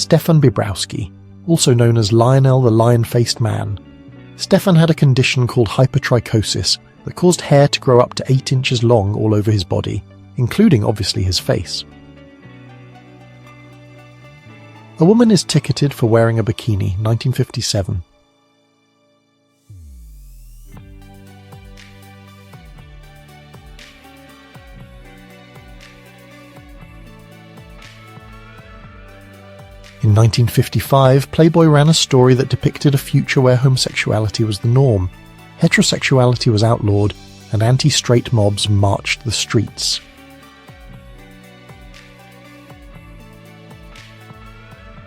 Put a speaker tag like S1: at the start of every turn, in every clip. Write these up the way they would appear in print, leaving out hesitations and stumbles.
S1: Stefan Bibrowski, also known as Lionel the Lion-Faced Man. Stefan had a condition called hypertrichosis that caused hair to grow up to 8 inches long all over his body, including obviously his face. A woman is ticketed for wearing a bikini, 1957. In 1955, Playboy ran a story that depicted a future where homosexuality was the norm, heterosexuality was outlawed, and anti-straight mobs marched the streets.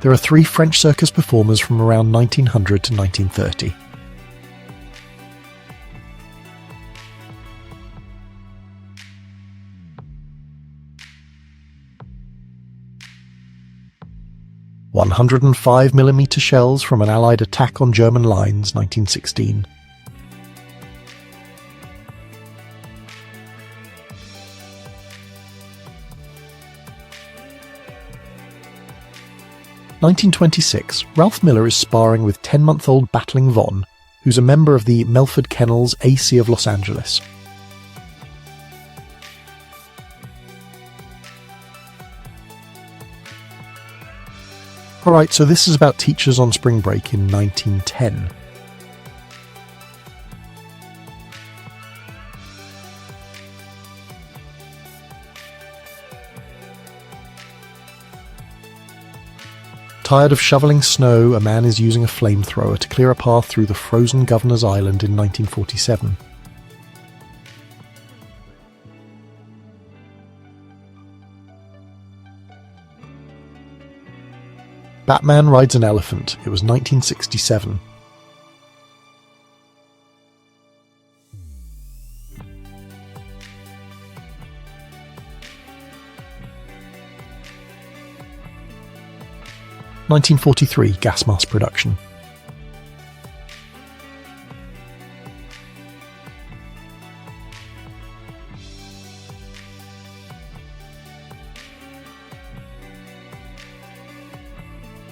S1: There are 3 French circus performers from around 1900 to 1930. .105mm shells from an Allied attack on German lines, 1916. (1926) Ralph Miller is sparring with 10-month-old Battling Von, who's a member of the Melford Kennels AC of Los Angeles. Alright, so this is about teachers on spring break in 1910. Tired of shoveling snow, a man is using a flamethrower to clear a path through the frozen Governor's Island in 1947. Batman rides an elephant. It was 1967. (1943) Gas mask production.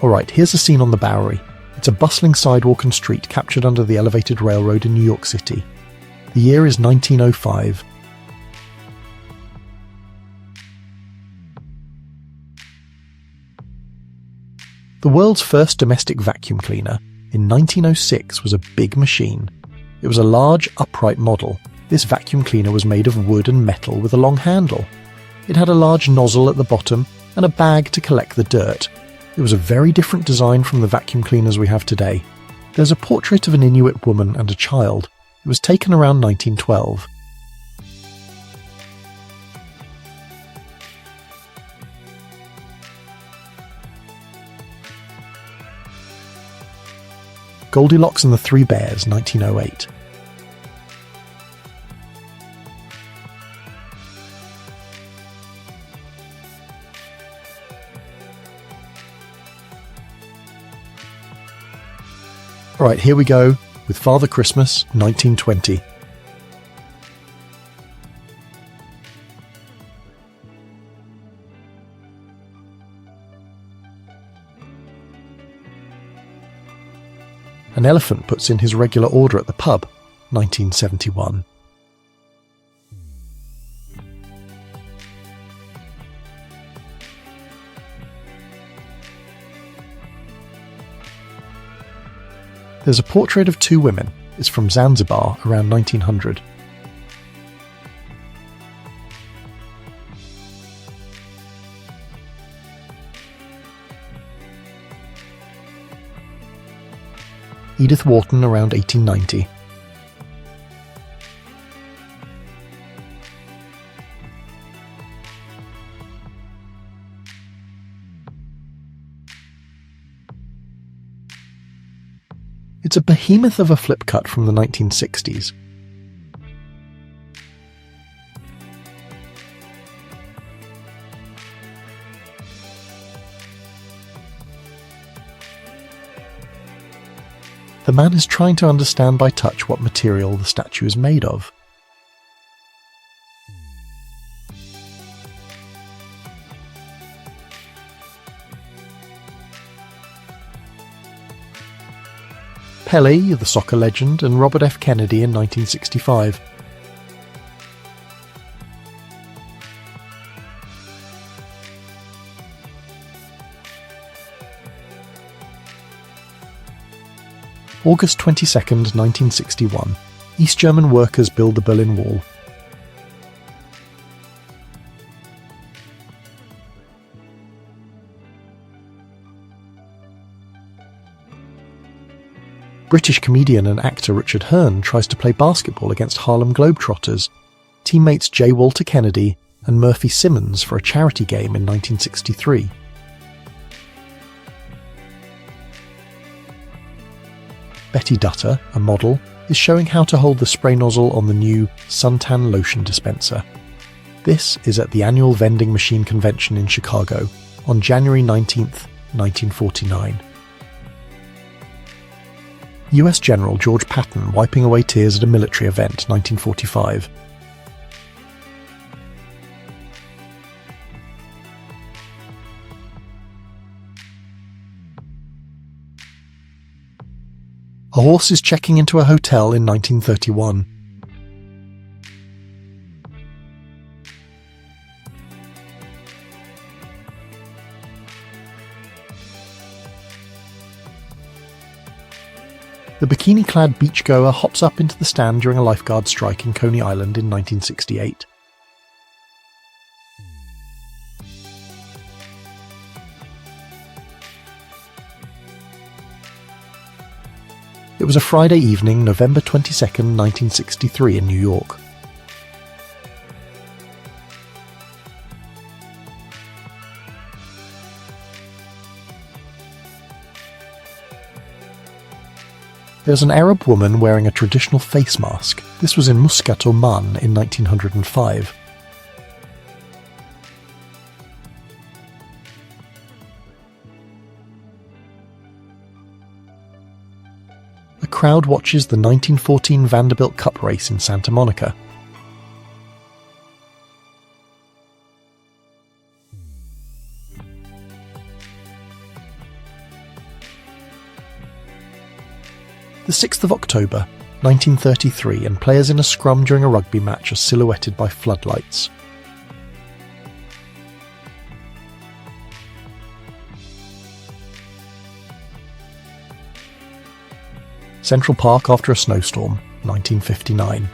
S1: Alright, here's a scene on the Bowery. It's a bustling sidewalk and street captured under the elevated railroad in New York City. The year is 1905. The world's first domestic vacuum cleaner, in 1906, was a big machine. It was a large, upright model. This vacuum cleaner was made of wood and metal with a long handle. It had a large nozzle at the bottom and a bag to collect the dirt. It was a very different design from the vacuum cleaners we have today. There's a portrait of an Inuit woman and a child. It was taken around 1912. Goldilocks and the Three Bears, 1908. Alright, here we go with Father Christmas, 1920. An elephant puts in his regular order at the pub, 1971. There's a portrait of 2 women. It's from Zanzibar around 1900. Edith Wharton around 1890. It's a behemoth of a flip cut from the 1960s. The man is trying to understand by touch what material the statue is made of. Pelé, the soccer legend, and Robert F. Kennedy in 1965. August 22nd, 1961. East German workers build the Berlin Wall. British comedian and actor Richard Hearn tries to play basketball against Harlem Globetrotters, teammates J. Walter Kennedy and Murphy Simmons for a charity game in 1963. Betty Dutter, a model, is showing how to hold the spray nozzle on the new suntan lotion dispenser. This is at the annual vending machine convention in Chicago on January 19th, 1949. US General George Patton wiping away tears at a military event, 1945. A horse is checking into a hotel in 1931. The bikini-clad beachgoer hops up into the stand during a lifeguard strike in Coney Island in 1968. It was a Friday evening, November 22nd, 1963 in New York. There's an Arab woman wearing a traditional face mask. This was in Muscat, Oman in 1905. A crowd watches the 1914 Vanderbilt Cup race in Santa Monica. The 6th of October, 1933, and players in a scrum during a rugby match are silhouetted by floodlights. Central Park after a snowstorm, 1959.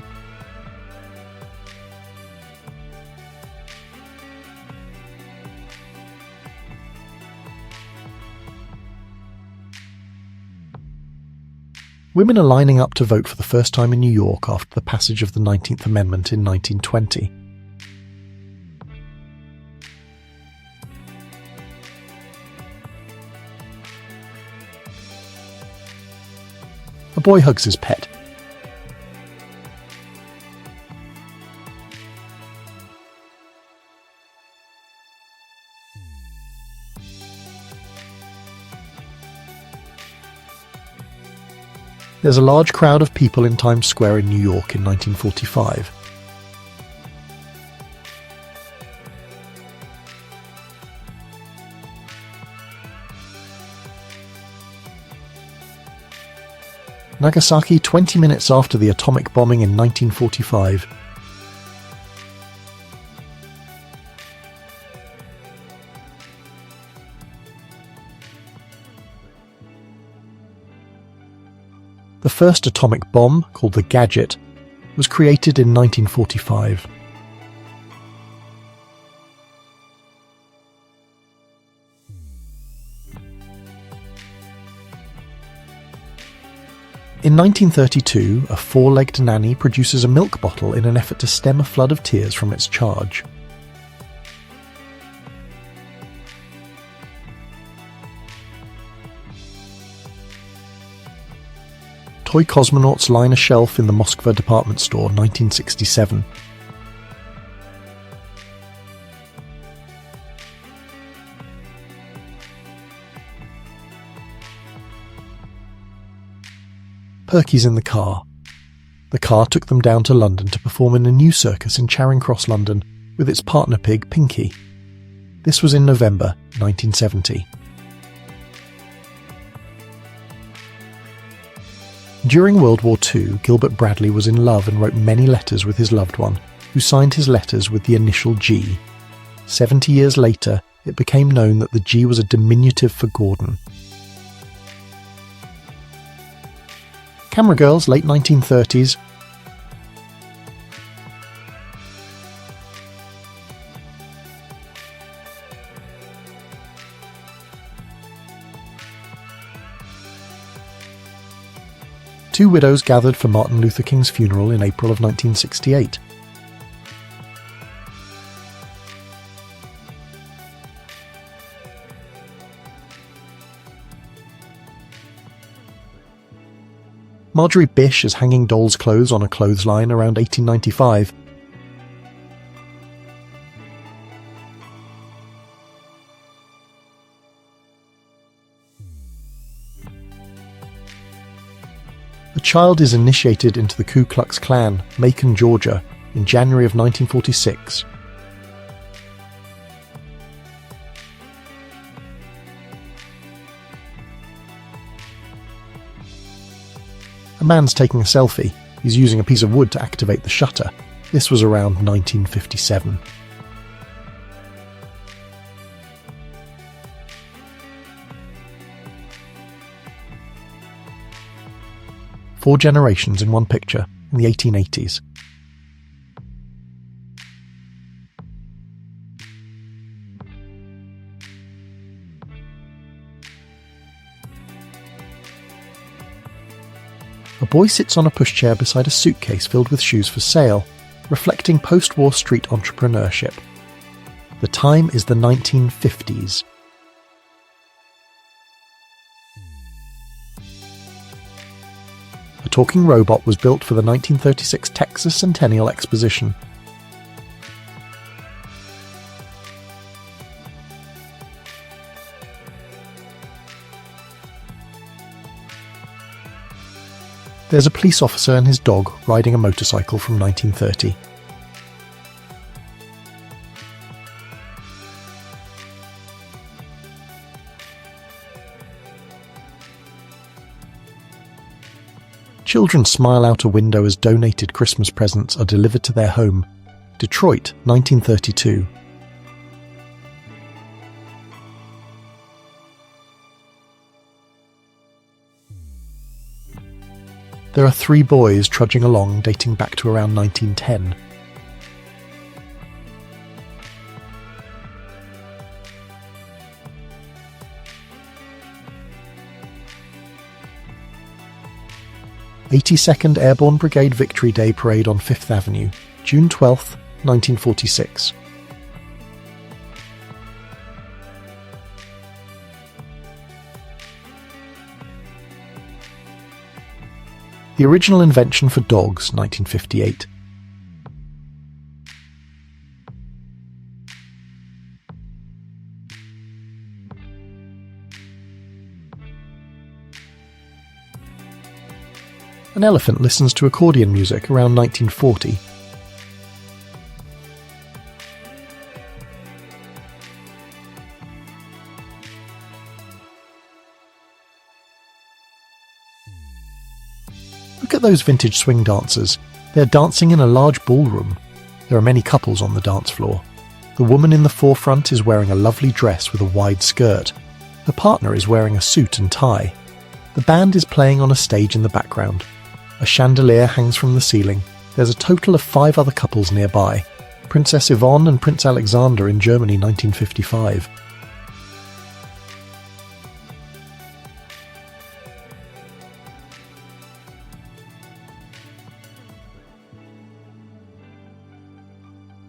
S1: Women are lining up to vote for the first time in New York after the passage of the 19th Amendment in 1920. A boy hugs his pet. There's a large crowd of people in Times Square in New York in 1945. Nagasaki 20 minutes after the atomic bombing in 1945. The first atomic bomb, called the Gadget, was created in 1945. In 1932, a four-legged nanny produces a milk bottle in an effort to stem a flood of tears from its charge. Toy cosmonauts line a shelf in the Moskva department store, 1967. Perky's in the car. The car took them down to London to perform in a new circus in Charing Cross, London, with its partner pig, Pinky. This was in November 1970. During World War II, Gilbert Bradley was in love and wrote many letters with his loved one, who signed his letters with the initial G. 70 years later, it became known that the G was a diminutive for Gordon. Camera girls, late 1930s. Two widows gathered for Martin Luther King's funeral in April of 1968. Marjorie Bish is hanging dolls' clothes on a clothesline around 1895. A child is initiated into the Ku Klux Klan, Macon, Georgia, in January of 1946. A man's taking a selfie. He's using a piece of wood to activate the shutter. This was around 1957. Four generations in one picture, in the 1880s. A boy sits on a pushchair beside a suitcase filled with shoes for sale, reflecting post-war street entrepreneurship. The time is the 1950s. A talking robot was built for the 1936 Texas Centennial Exposition. There's a police officer and his dog riding a motorcycle from 1930. Children smile out a window as donated Christmas presents are delivered to their home. Detroit, 1932. There are three boys trudging along dating back to around 1910. "82nd Airborne Brigade Victory Day Parade on Fifth Avenue, June 12, 1946. The original invention for dogs, 1958. An elephant listens to accordion music around 1940. Look at those vintage swing dancers. They're dancing in a large ballroom. There are many couples on the dance floor. The woman in the forefront is wearing a lovely dress with a wide skirt. Her partner is wearing a suit and tie. The band is playing on a stage in the background. A chandelier hangs from the ceiling. There's a total of 5 other couples nearby. Princess Yvonne and Prince Alexander in Germany, 1955.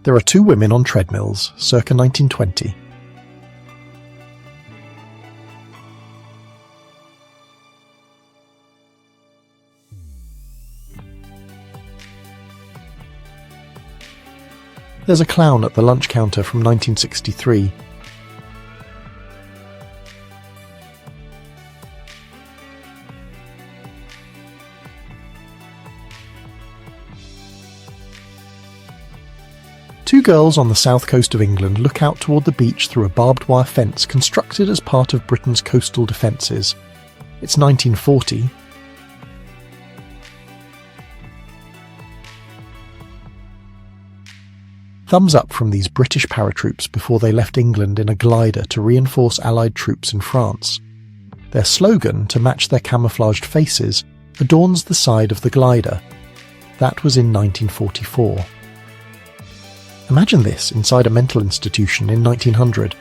S1: There are 2 women on treadmills, circa 1920. There's a clown at the lunch counter from 1963. Two girls on the south coast of England look out toward the beach through a barbed wire fence constructed as part of Britain's coastal defences. It's 1940. Thumbs up from these British paratroops before they left England in a glider to reinforce Allied troops in France. Their slogan, to match their camouflaged faces, adorns the side of the glider. That was in 1944. Imagine this inside a mental institution in 1900.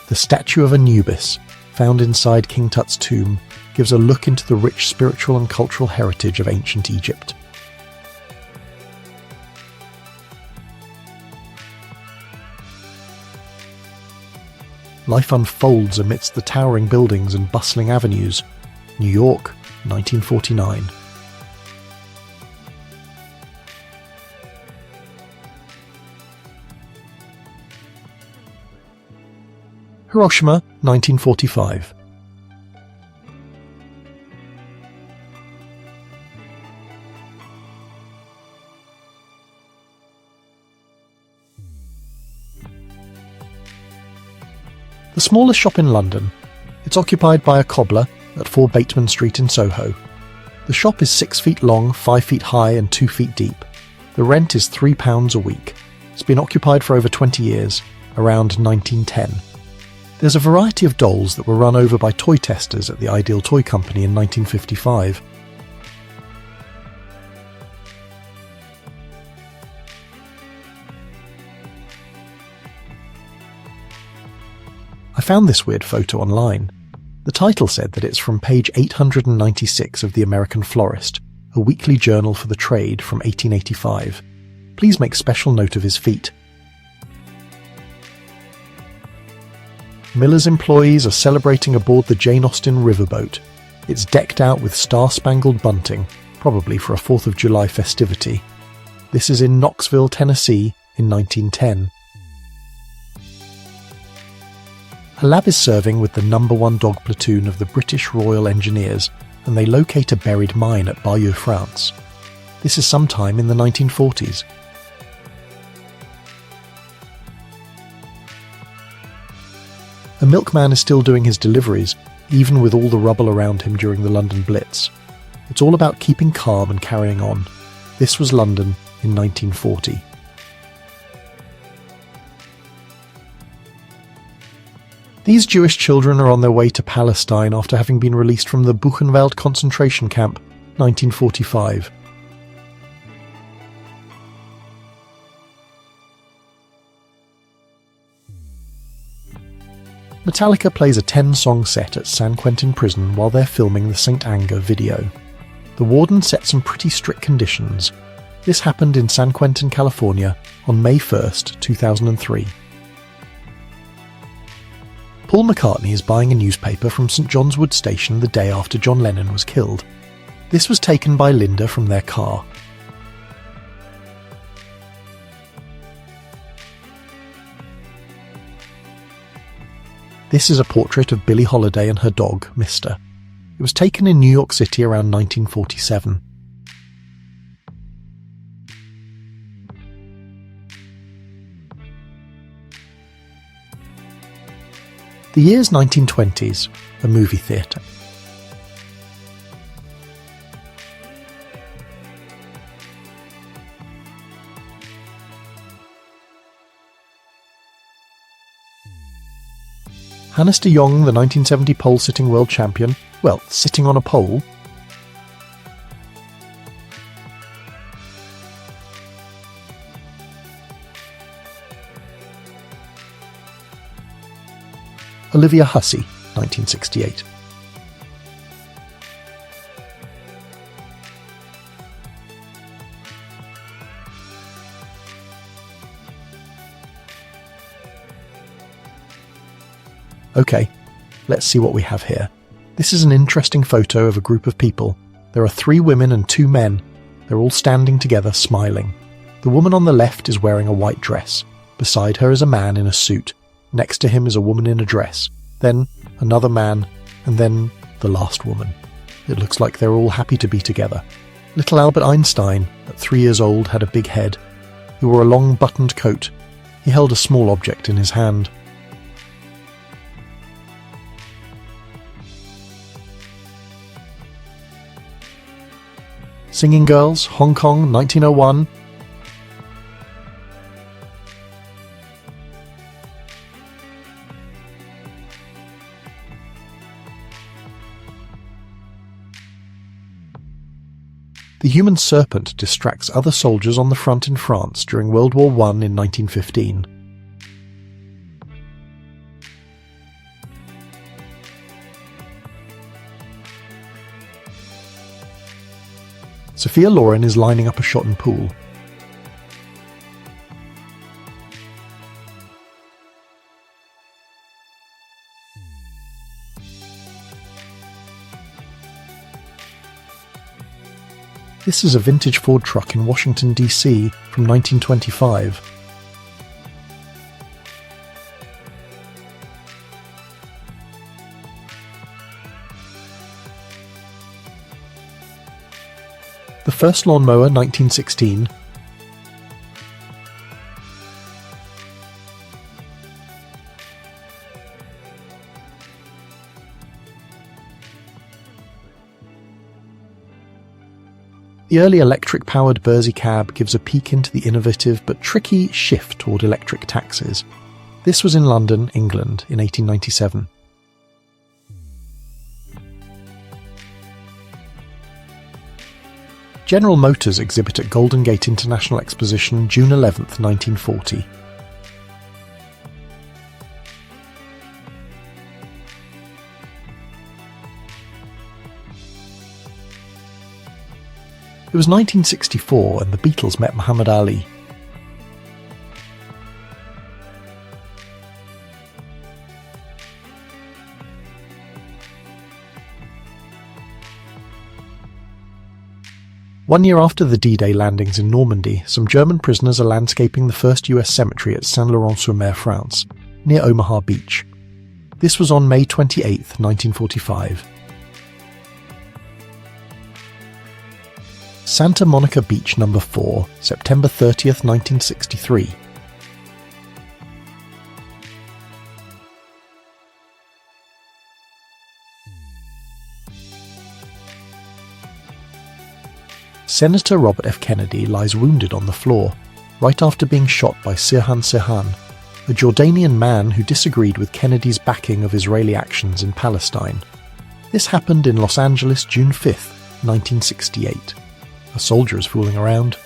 S1: The statue of Anubis, found inside King Tut's tomb, gives a look into the rich spiritual and cultural heritage of ancient Egypt. Life unfolds amidst the towering buildings and bustling avenues. New York, 1949. Hiroshima, 1945. The smallest shop in London. It's occupied by a cobbler at 4 Bateman Street in Soho. The shop is 6 feet long, 5 feet high and 2 feet deep. The rent is £3 a week. It's been occupied for over 20 years, around 1910. There's a variety of dolls that were run over by toy testers at the Ideal Toy Company in 1955. I found this weird photo online. The title said that it's from page 896 of The American Florist, a weekly journal for the trade from 1885. Please make special note of his feet. Miller's employees are celebrating aboard the Jane Austen riverboat. It's decked out with star-spangled bunting, probably for a 4th of July festivity. This is in Knoxville, Tennessee, in 1910. A lab is serving with the No. 1 dog platoon of the British Royal Engineers, and they locate a buried mine at Bayeux, France. This is sometime in the 1940s. A milkman is still doing his deliveries, even with all the rubble around him during the London Blitz. It's all about keeping calm and carrying on. This was London in 1940. These Jewish children are on their way to Palestine after having been released from the Buchenwald concentration camp, 1945. Metallica plays a 10-song set at San Quentin prison while they're filming the St. Anger video. The warden set some pretty strict conditions. This happened in San Quentin, California on May 1st, 2003. Paul McCartney is buying a newspaper from St. John's Wood Station the day after John Lennon was killed. This was taken by Linda from their car. This is a portrait of Billie Holiday and her dog, Mr. It was taken in New York City around 1947. The year's 1920s, a movie theatre. Hannes de Jong, the 1970 pole-sitting world champion, well, sitting on a pole. Olivia Hussey, 1968. Okay, let's see what we have here. This is an interesting photo of a group of people. There are 3 women and 2 men. They're all standing together, smiling. The woman on the left is wearing a white dress. Beside her is a man in a suit. Next to him is a woman in a dress. Then another man, and then the last woman. It looks like they're all happy to be together. Little Albert Einstein, at 3 years old, had a big head. He wore a long buttoned coat. He held a small object in his hand. Singing Girls, Hong Kong, 1901. The human serpent distracts other soldiers on the front in France during World War I in 1915. Sophia Loren is lining up a shot and pool. This is a vintage Ford truck in Washington, D.C. from 1925. The first lawnmower, 1916. The early electric-powered Bersey cab gives a peek into the innovative but tricky shift toward electric taxis. This was in London, England, in 1897. General Motors exhibit at Golden Gate International Exposition, June 11, 1940. It was 1964 and the Beatles met Muhammad Ali. One year after the D-Day landings in Normandy, some German prisoners are landscaping the first US cemetery at Saint-Laurent-sur-Mer, France, near Omaha Beach. This was on May 28, 1945. Santa Monica Beach No. 4, September 30th, 1963. Senator Robert F. Kennedy lies wounded on the floor, right after being shot by Sirhan Sirhan, a Jordanian man who disagreed with Kennedy's backing of Israeli actions in Palestine. This happened in Los Angeles, June 5, 1968. A soldier is fooling around.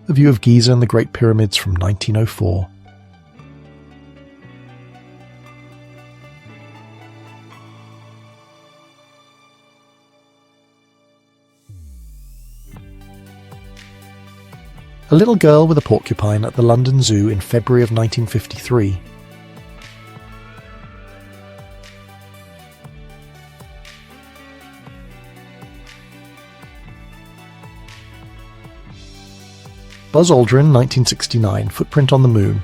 S1: A view of Giza and the Great Pyramids from 1904. A little girl with a porcupine at the London Zoo in February of 1953. Buzz Aldrin, 1969, Footprint on the Moon.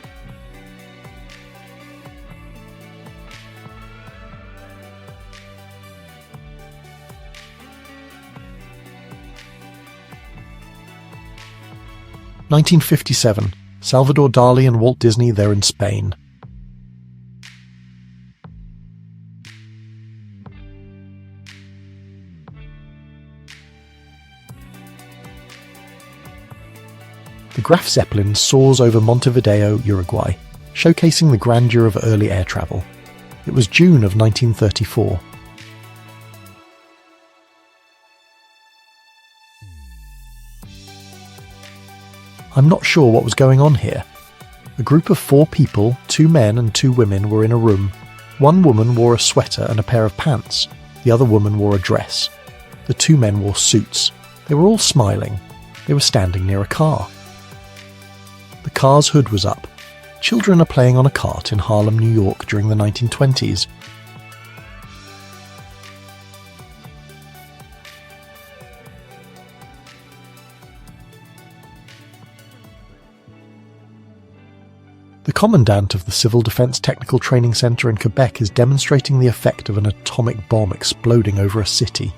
S1: (1957) Salvador Dali and Walt Disney, they're in Spain. The Graf Zeppelin soars over Montevideo, Uruguay, showcasing the grandeur of early air travel. It was June of 1934. I'm not sure what was going on here. A group of 4 people, 2 men and 2 women, were in a room. One woman wore a sweater and a pair of pants. The other woman wore a dress. The 2 men wore suits. They were all smiling. They were standing near a car. The car's hood was up. Children are playing on a cart in Harlem, New York during the 1920s. The commandant of the Civil Defense Technical Training Center in Quebec is demonstrating the effect of an atomic bomb exploding over a city.